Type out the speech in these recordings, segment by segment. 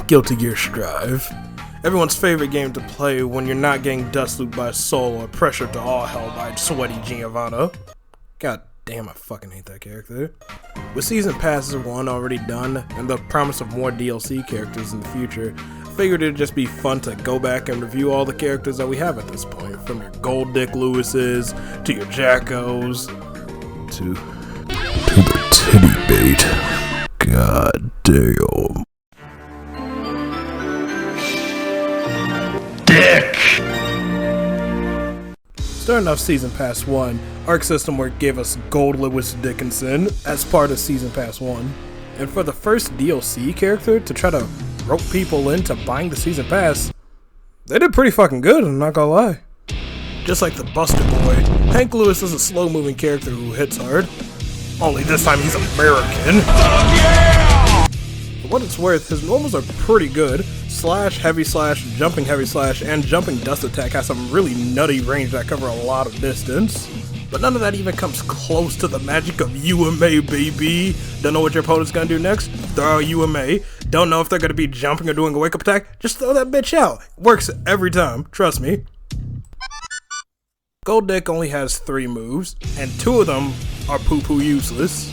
Guilty Gear Strive. Everyone's favorite game to play when you're not getting dust looped by Soul or pressured to all hell by sweaty Giovanna. God damn, I fucking hate that character. With Season Passes 1 already done, and the promise of more DLC characters in the future, I figured it'd just be fun to go back and review all the characters that we have at this point, from your Goldlewises, to your Jackos, to the titty bait. God damn. Dick! Starting off Season Pass 1, Arc System Work gave us Goldlewis Dickinson as part of Season Pass 1. And for the first DLC character to try to rope people into buying the Season Pass, they did pretty fucking good, I'm not gonna lie. Just like the Buster Boy, Hank Lewis is a slow-moving character who hits hard. Only this time he's American. For what it's worth, his normals are pretty good. Slash, heavy slash, jumping heavy slash, and jumping dust attack has some really nutty range that cover a lot of distance. But none of that even comes close to the magic of UMA, baby. Don't know what your opponent's gonna do next? Throw out UMA. Don't know if they're gonna be jumping or doing a wake up attack? Just throw that bitch out. Works every time, trust me. Gold Dick only has 3 moves, and 2 of them are poo-poo useless.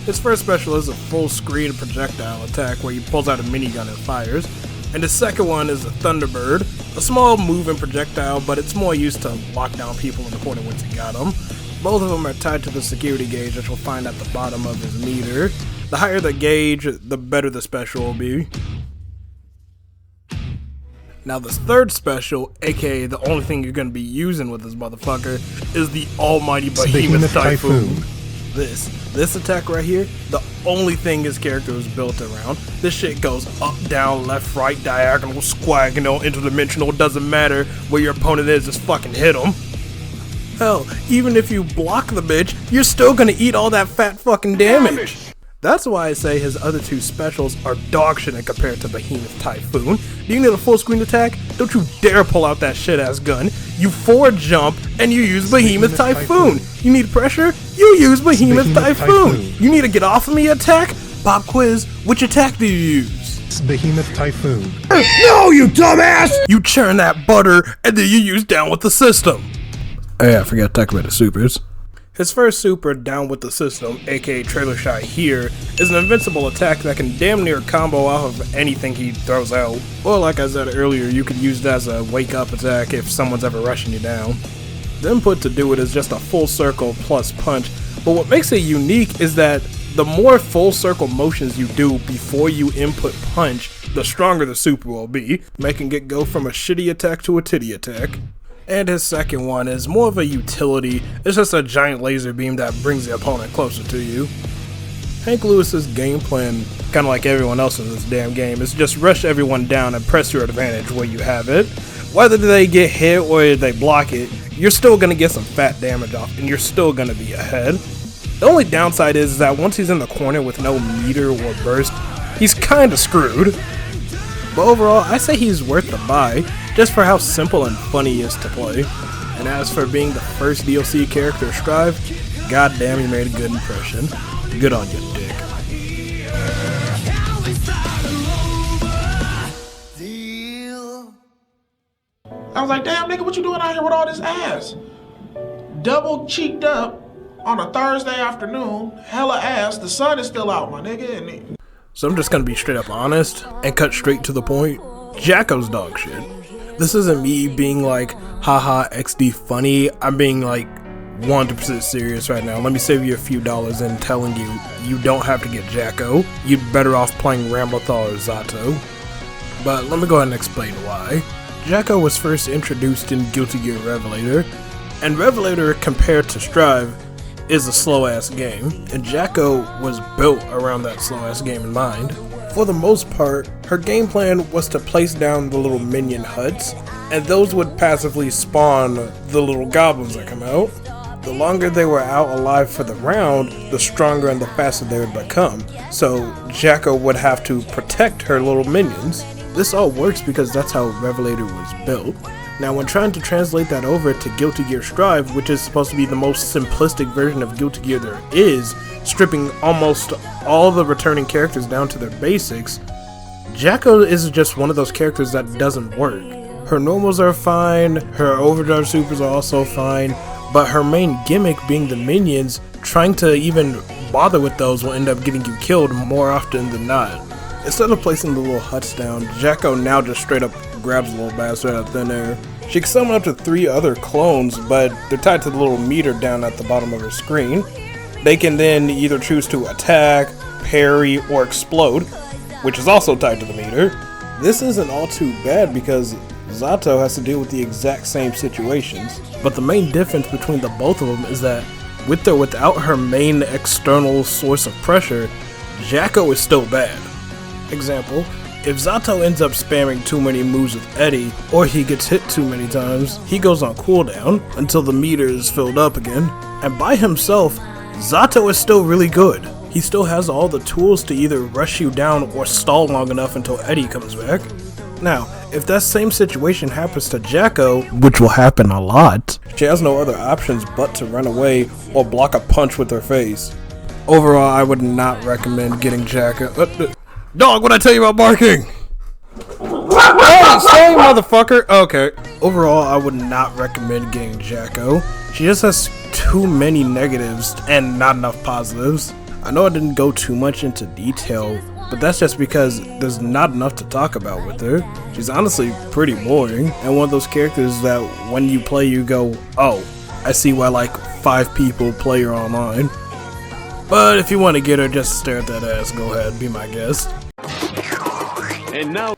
His first special is a full screen projectile attack where he pulls out a minigun and fires. And the second one is a Thunderbird, a small moving projectile, but it's more used to lock down people in the corner once you got them. Both of them are tied to the security gauge that you'll find at the bottom of his meter. The higher the gauge, the better the special will be. Now this third special, aka the only thing you're going to be using with this motherfucker, is the almighty Behemoth Typhoon. This attack right here, the only thing his character is built around. This shit goes up, down, left, right, diagonal, squagonal, interdimensional, doesn't matter where your opponent is, just fucking hit him. Hell, even if you block the bitch, you're still gonna eat all that fat fucking damage. That's why I say his other 2 specials are dog shit compared to Behemoth Typhoon. Do you need a full screen attack? Don't you dare pull out that shit ass gun. You forward jump and you use Behemoth Typhoon. You need pressure? You use Behemoth Typhoon. You need to get off of me attack? Pop quiz, which attack do you use? It's Behemoth Typhoon. No, you dumbass! You churn that butter and then you use Down with the System. Oh yeah, I forgot to talk about the supers. His first super, Down with the System, aka Trailer Shot here, is an invincible attack that can damn near combo off of anything he throws out. Or like I said earlier, you could use it as a wake up attack if someone's ever rushing you down. The input to do it is just a full circle plus punch, but what makes it unique is that the more full circle motions you do before you input punch, the stronger the super will be, making it go from a shitty attack to a titty attack. And his second one is more of a utility. It's just a giant laser beam that brings the opponent closer to you. Hank Lewis's game plan, kinda like everyone else in this damn game, is just rush everyone down and press your advantage where you have it. Whether they get hit or they block it, you're still gonna get some fat damage off and you're still gonna be ahead. The only downside is that once he's in the corner with no meter or burst, he's kinda screwed. But overall, I say he's worth the buy, just for how simple and funny he is to play. And as for being the first DLC character to Strive, goddamn he made a good impression. Good on you, Dick. I was like, damn nigga, what you doing out here with all this ass? Double cheeked up on a Thursday afternoon, hella ass, the sun is still out, my nigga. And so I'm just gonna be straight up honest and cut straight to the point. Jacko's dog shit. This isn't me being like, haha, XD funny. I'm being like 100% serious right now. Let me save you a few dollars and telling you, you don't have to get Jacko. You'd better off playing Ramlethal or Zato. But let me go ahead and explain why. Jacko was first introduced in Guilty Gear Revelator, and Revelator compared to Strive is a slow ass game, and Jacko was built around that slow ass game in mind. For the most part, her game plan was to place down the little minion huts, and those would passively spawn the little goblins that come out. The longer they were out alive for the round, the stronger and the faster they would become, so Jacko would have to protect her little minions. This all works because that's how Revelator was built. Now when trying to translate that over to Guilty Gear Strive, which is supposed to be the most simplistic version of Guilty Gear there is, stripping almost all the returning characters down to their basics, Jacko is just one of those characters that doesn't work. Her normals are fine, her overdrive supers are also fine, but her main gimmick being the minions, trying to even bother with those will end up getting you killed more often than not. Instead of placing the little huts down, Jacko now just straight up grabs the little bastard out of thin air. She can summon up to 3 other clones, but they're tied to the little meter down at the bottom of her screen. They can then either choose to attack, parry, or explode, which is also tied to the meter. This isn't all too bad because Zato has to deal with the exact same situations, but the main difference between the both of them is that with or without her main external source of pressure, Jacko is still bad. Example, if Zato ends up spamming too many moves with Eddie, or he gets hit too many times, he goes on cooldown until the meter is filled up again, and by himself, Zato is still really good. He still has all the tools to either rush you down or stall long enough until Eddie comes back. Now, if that same situation happens to Jacko, which will happen a lot, she has no other options but to run away or block a punch with her face. Overall, I would not recommend getting Jacko. Dog, what'd I tell you about barking? Hey, stay, motherfucker! Okay. Overall, I would not recommend getting Jacko. She just has too many negatives and not enough positives. I know I didn't go too much into detail, but that's just because there's not enough to talk about with her. She's honestly pretty boring, and one of those characters that when you play you go, oh, I see why like 5 people play her online. But if you want to get her, just stare at that ass, go ahead, be my guest. And now,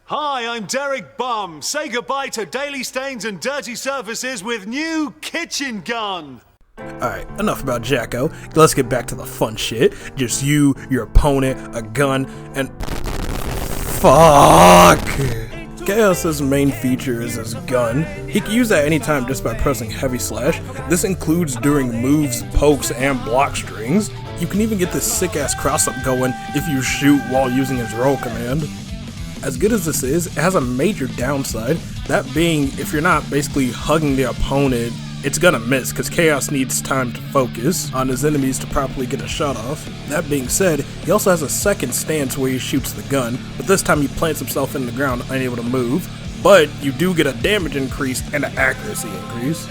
hi, I'm Derek Bum. Say goodbye to daily stains and dirty surfaces with new kitchen gun. Alright, enough about Jacko. Let's get back to the fun shit. Just you, your opponent, a gun, and... Fuck! Chaos's main feature is his gun. He can use that anytime just by pressing heavy slash. This includes during moves, pokes, and block strings. You can even get this sick ass cross up going if you shoot while using his roll command. As good as this is, it has a major downside, that being if you're not basically hugging the opponent, it's gonna miss because Chaos needs time to focus on his enemies to properly get a shot off. That being said, he also has a second stance where he shoots the gun, but this time he plants himself in the ground unable to move, but you do get a damage increase and an accuracy increase.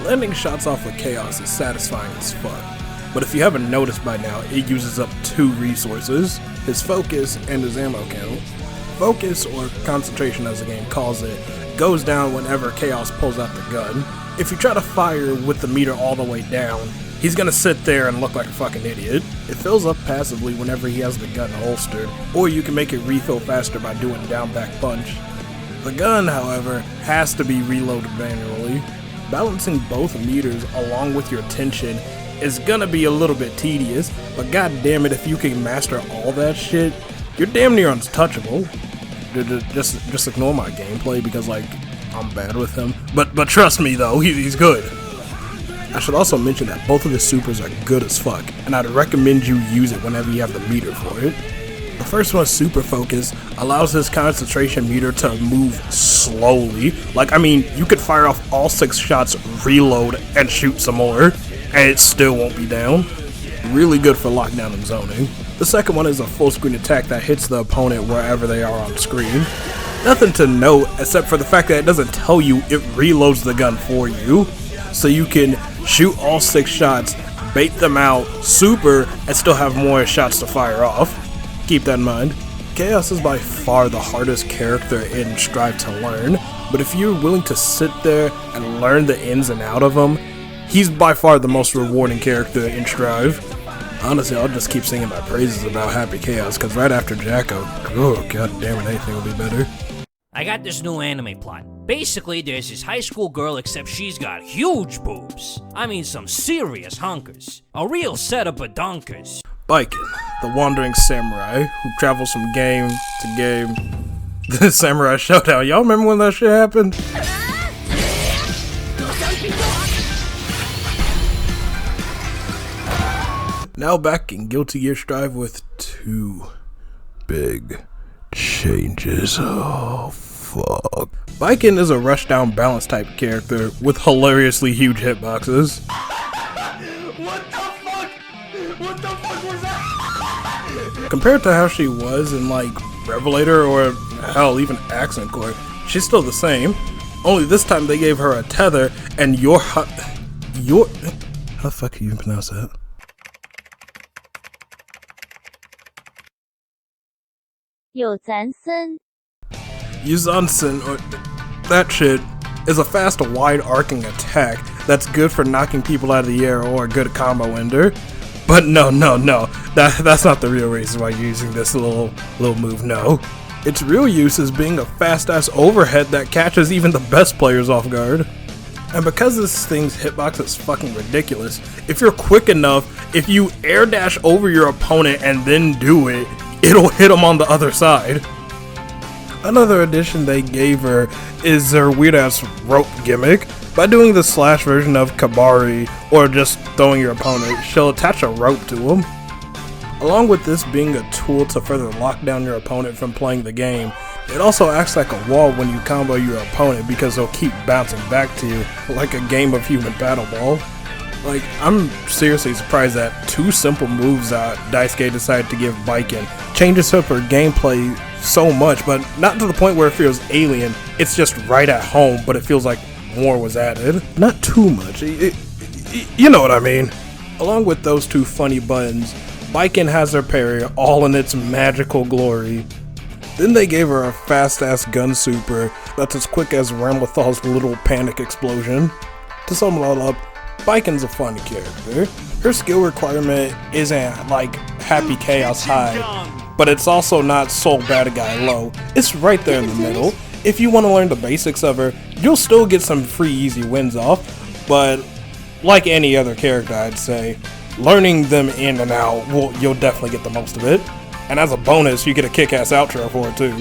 Landing shots off with Chaos is satisfying as fuck, but if you haven't noticed by now, it uses up 2 resources, his focus and his ammo count. Focus, or concentration as the game calls it, goes down whenever Chaos pulls out the gun. If you try to fire with the meter all the way down, he's gonna sit there and look like a fucking idiot. It fills up passively whenever he has the gun holstered, or you can make it refill faster by doing down back punch. The gun, however, has to be reloaded manually. Balancing both meters along with your tension is gonna be a little bit tedious, but god damn it, if you can master all that shit, you're damn near untouchable. Just ignore my gameplay because like I'm bad with him, but trust me though, he's good. I should also mention that both of his supers are good as fuck, and I'd recommend you use it whenever you have the meter for it. The first one, Super Focus, allows his concentration meter to move slowly. Like, I mean, you could fire off all 6 shots, reload, and shoot some more, and it still won't be down. Really good for lockdown and zoning. The second one is a full screen attack that hits the opponent wherever they are on screen. Nothing to note except for the fact that it doesn't tell you, it reloads the gun for you. So you can shoot all 6 shots, bait them out, super, and still have more shots to fire off. Keep that in mind. Chaos is by far the hardest character in Strive to learn, but if you're willing to sit there and learn the ins and out of him, he's by far the most rewarding character in Strive. Honestly, I'll just keep singing my praises about Happy Chaos, because right after Jacko, oh god damn it, anything will be better. I got this new anime plot. Basically, there's this high school girl, except she's got huge boobs. I mean some serious hunkers. A real setup of donkers. Baiken, the wandering samurai who travels from game to game. The Samurai Showdown, y'all remember when that shit happened? Now back in Guilty Gear Strive with 2 big changes. Oh, fuck. Baiken is a rushdown balance type character with hilariously huge hitboxes. What the fuck? What the fuck was that? Compared to how she was in like Revelator, or hell, even Accent Core, she's still the same. Only this time they gave her a tether, and how the fuck can you even pronounce that? Yuzansen, or that shit, is a fast, wide-arcing attack that's good for knocking people out of the air or a good combo ender. But no, that's not the real reason why you're using this little move, no. Its real use is being a fast-ass overhead that catches even the best players off guard. And because this thing's hitbox is fucking ridiculous, if you're quick enough, if you air dash over your opponent and then do it, it'll hit them on the other side. Another addition they gave her is her weird-ass rope gimmick. By doing the slash version of Kabari, or just throwing your opponent, she'll attach a rope to him. Along with this being a tool to further lock down your opponent from playing the game, it also acts like a wall when you combo your opponent because they'll keep bouncing back to you, like a game of human battle ball. Like, I'm seriously surprised that two simple moves that Daisuke decided to give Baiken changes up her gameplay so much, but not to the point where it feels alien. It's just right at home, but it feels like more was added. Not too much, you know what I mean. Along with those two funny buttons, Baiken has her parry all in its magical glory. Then they gave her a fast-ass gun super that's as quick as Ramlethal's little panic explosion. To sum it all up, Baiken's a funny character. Her skill requirement isn't like Happy Chaos high, but it's also not Soul Bad Guy low. It's right there in the middle. If you want to learn the basics of her, you'll still get some free easy wins off, but like any other character, I'd say, learning them in and out, you'll definitely get the most of it. And as a bonus, you get a kick-ass outro for it too.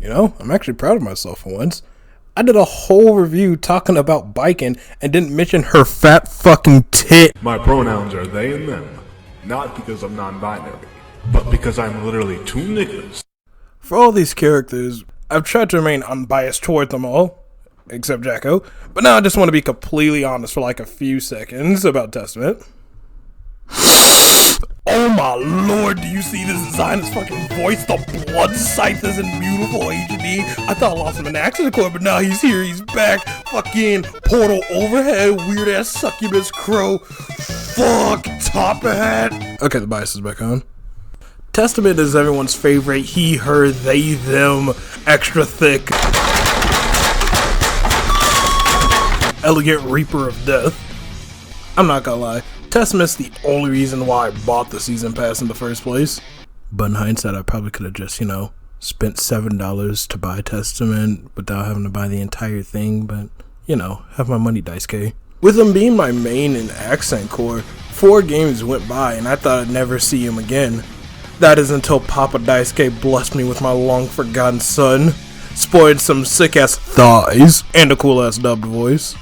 You know, I'm actually proud of myself for once. I did a whole review talking about Baiken and didn't mention her fat fucking tit. My pronouns are they and them, not because I'm non-binary, but because I'm literally two niggas. For all these characters, I've tried to remain unbiased toward them all, except Jacko, but now I just want to be completely honest for like a few seconds about Testament. Oh my lord, do you see this design? His fucking voice, the blood scythe is in beautiful HD. I thought I lost him in Accent Core, but now he's here, he's back. Fucking portal overhead, weird ass succubus crow. Fuck, top hat. Okay, the bias is back on. Testament is everyone's favorite he, her, they, them, extra thick, elegant reaper of death. I'm not gonna lie, Testament's the only reason why I bought the season pass in the first place. But in hindsight, I probably could have just, spent $7 to buy Testament without having to buy the entire thing, but, have my money, Daisuke. With him being my main in Accent Core, 4 games went by and I thought I'd never see him again. That is until Papa Daisuke blessed me with my long-forgotten son, spoiled some sick-ass thighs, and a cool-ass dubbed voice.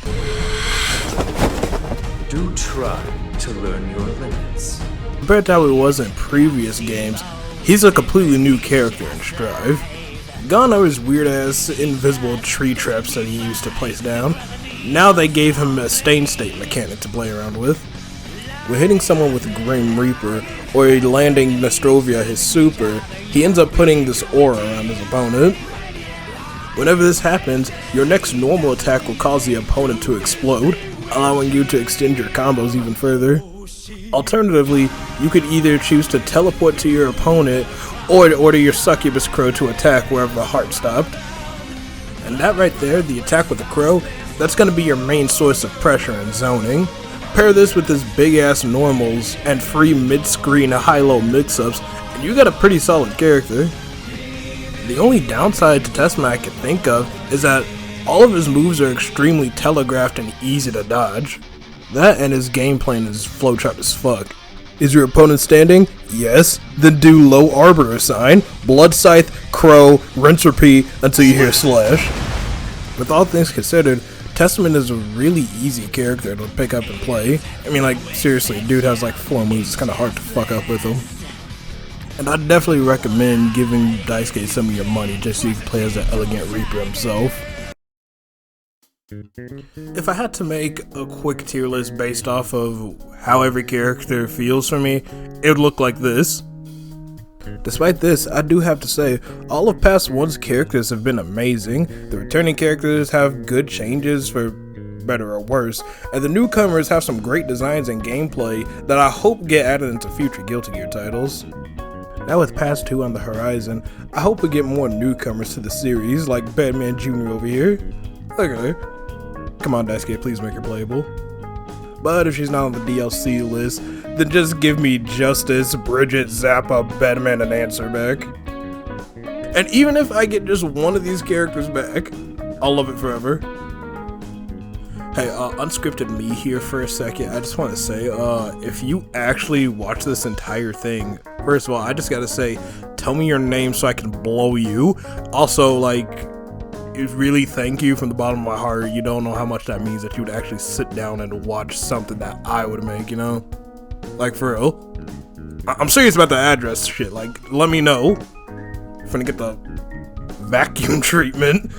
Do try to learn your limits. Compared to how he was in previous games, he's a completely new character in Strive. Gone are his weird-ass invisible tree traps that he used to place down. Now they gave him a stain state mechanic to play around with. When hitting someone with Grim Reaper, or landing Nostrovia his super, he ends up putting this aura around his opponent. Whenever this happens, your next normal attack will cause the opponent to explode, allowing you to extend your combos even further. Alternatively, you could either choose to teleport to your opponent, or to order your succubus crow to attack wherever the heart stopped. And that right there, the attack with the crow, that's going to be your main source of pressure and zoning. Pair this with his big ass normals and free mid-screen high-low mix-ups, and you got a pretty solid character. The only downside to Testament I can think of is that all of his moves are extremely telegraphed and easy to dodge. That and his game plan is flowchart as fuck. Is your opponent standing? Yes. Then do low arbiter sign, blood scythe, crow, rinse repeat until you hear slash. With all things considered, Testament is a really easy character to pick up and play. I mean, like, seriously, dude has like 4 moves, it's kinda hard to fuck up with him. And I definitely recommend giving Daisuke some of your money just so you can play as the Elegant Reaper himself. If I had to make a quick tier list based off of how every character feels for me, it would look like this. Despite this, I do have to say, all of Past 1's characters have been amazing. The returning characters have good changes for better or worse, and the newcomers have some great designs and gameplay that I hope get added into future Guilty Gear titles. Now with Past 2 on the horizon, I hope we get more newcomers to the series, like Batman Jr. over here. Look at her. Come on, Daisuke, please make her playable. But if she's not on the DLC list, then just give me Justice, Bridget, Zappa, Batman, and Answer back. And even if I get just one of these characters back, I'll love it forever. Hey, unscripted me here for a second. I just want to say, if you actually watch this entire thing, first of all, I just gotta say, tell me your name so I can blow you. Also, like, really thank you from the bottom of my heart. You don't know how much that means that you would actually sit down and watch something that I would make, you know? Like, for real. I'm serious about the address shit. Like, let me know. I'm finna get the vacuum treatment.